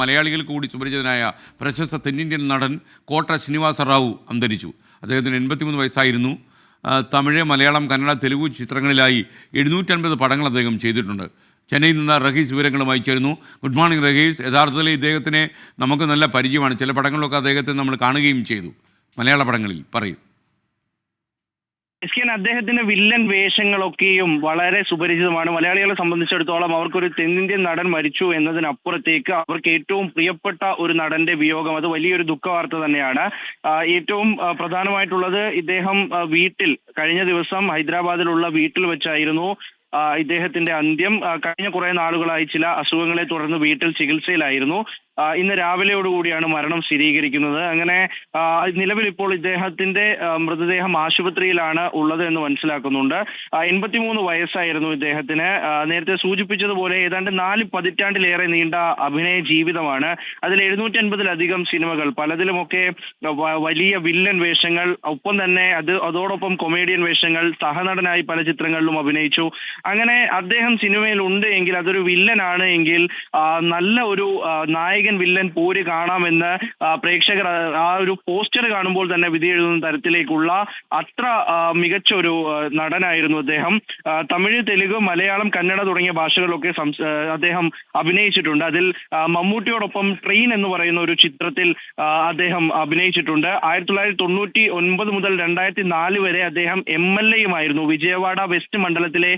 മലയാളികൾ കൂടി സുപരിചിതനായ പ്രശസ്ത തെന്നിന്ത്യൻ നടൻ കോട്ട ശ്രീനിവാസ റാവു അന്തരിച്ചു. അദ്ദേഹത്തിന് 83 വയസ്സായിരുന്നു. തമിഴ്, മലയാളം, കന്നഡ, തെലുഗു ചിത്രങ്ങളിലായി 750 പടങ്ങൾ അദ്ദേഹം ചെയ്തിട്ടുണ്ട്. ചെന്നൈയിൽ നിന്ന് റഹീസ് വിവരങ്ങളുമായി ചേരുന്നു. Good morning Rahees. യഥാർത്ഥത്തിൽ ഇദ്ദേഹത്തിനെ നമുക്ക് നല്ല പരിചയമാണ്. ചില പടങ്ങളിലൊക്കെ അദ്ദേഹത്തെ നമ്മൾ കാണുകയും ചെയ്തു. മലയാള പടങ്ങളിൽ പറയും. അദ്ദേഹത്തിന്റെ വില്ലൻ വേഷങ്ങളൊക്കെയും വളരെ സുപരിചിതമാണ്. മലയാളികളെ സംബന്ധിച്ചിടത്തോളം അവർക്കൊരു തെന്നിന്ത്യൻ നടൻ മരിച്ചു എന്നതിനപ്പുറത്തേക്ക് അവർക്ക് ഏറ്റവും പ്രിയപ്പെട്ട ഒരു നടന്റെ വിയോഗം അത് വലിയൊരു ദുഃഖവാർത്ത തന്നെയാണ്. ഏറ്റവും പ്രധാനമായിട്ടുള്ളത് ഇദ്ദേഹം വീട്ടിൽ കഴിഞ്ഞ ദിവസം ഹൈദരാബാദിലുള്ള വീട്ടിൽ വെച്ചായിരുന്നു ഇദ്ദേഹത്തിന്റെ അന്ത്യം. കഴിഞ്ഞ കുറെ നാളുകളായി ചില അസുഖങ്ങളെ തുടർന്ന് വീട്ടിൽ ചികിത്സയിലായിരുന്നു. ഇന്ന് രാവിലെയോടുകൂടിയാണ് മരണം സ്ഥിരീകരിക്കുന്നത്. അങ്ങനെ നിലവിൽ ഇപ്പോൾ ഇദ്ദേഹത്തിന്റെ മൃതദേഹം ആശുപത്രിയിലാണ് ഉള്ളത് എന്ന് മനസ്സിലാക്കുന്നുണ്ട്. 83 വയസ്സായിരുന്നു ഇദ്ദേഹത്തിന്. നേരത്തെ സൂചിപ്പിച്ചതുപോലെ ഏതാണ്ട് 4 പതിറ്റാണ്ടിലേറെ നീണ്ട അഭിനയ ജീവിതമാണ്. അതിൽ 750-ലധികം സിനിമകൾ, പലതിലുമൊക്കെ വലിയ വില്ലൻ വേഷങ്ങൾ, ഒപ്പം തന്നെ അതോടൊപ്പം കൊമേഡിയൻ വേഷങ്ങൾ, സഹനടനായി പല ചിത്രങ്ങളിലും അഭിനയിച്ചു. അങ്ങനെ അദ്ദേഹം സിനിമയിൽ ഉണ്ട് എങ്കിൽ, അതൊരു വില്ലനാണ് എങ്കിൽ നല്ല ഒരു നായകൻ വില്ലൻ പോര് കാണാമെന്ന് പ്രേക്ഷകർ ആ ഒരു പോസ്റ്റർ കാണുമ്പോൾ തന്നെ വിധി എഴുതുന്ന തരത്തിലേക്കുള്ള അത്ര മികച്ച ഒരു നടനായിരുന്നു അദ്ദേഹം. തമിഴ്, തെലുങ്ക്, മലയാളം, കന്നഡ തുടങ്ങിയ ഭാഷകളിലൊക്കെ അദ്ദേഹം അഭിനയിച്ചിട്ടുണ്ട്. അതിൽ മമ്മൂട്ടിയോടൊപ്പം ട്രെയിൻ എന്ന് പറയുന്ന ഒരു ചിത്രത്തിൽ അദ്ദേഹം അഭിനയിച്ചിട്ടുണ്ട്. 1999 മുതൽ 2004 വരെ അദ്ദേഹം MLA-യുമായിരുന്നു. വിജയവാഡ വെസ്റ്റ് മണ്ഡലത്തിലെ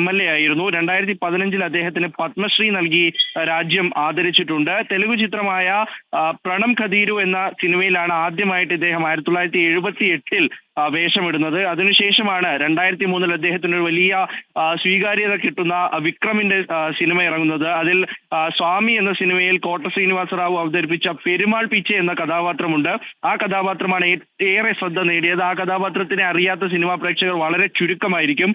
MLA ആയിരുന്നു. 2015 അദ്ദേഹത്തിന് പത്മശ്രീ നൽകി രാജ്യം ആദരിച്ചിട്ടുണ്ട്. തെലുഗു ചിത്രമായ പ്രണം ഖദീരു എന്ന സിനിമയിലാണ് ആദ്യമായിട്ട് ഇദ്ദേഹം 1978-ൽ വേഷമിടുന്നത്. അതിനുശേഷമാണ് 2003-ൽ അദ്ദേഹത്തിന് ഒരു വലിയ സ്വീകാര്യത കിട്ടുന്ന വിക്രമിന്റെ സിനിമ ഇറങ്ങുന്നത്. അതിൽ സ്വാമി എന്ന സിനിമയിൽ കോട്ട ശ്രീനിവാസ റാവു അവതരിപ്പിച്ച പെരുമാൾ പിച്ചെ എന്ന കഥാപാത്രമുണ്ട്. ആ കഥാപാത്രമാണ് ഏറെ ശ്രദ്ധ നേടിയത്. ആ കഥാപാത്രത്തിനെ അറിയാത്ത സിനിമാ പ്രേക്ഷകർ വളരെ ചുരുക്കമായിരിക്കും.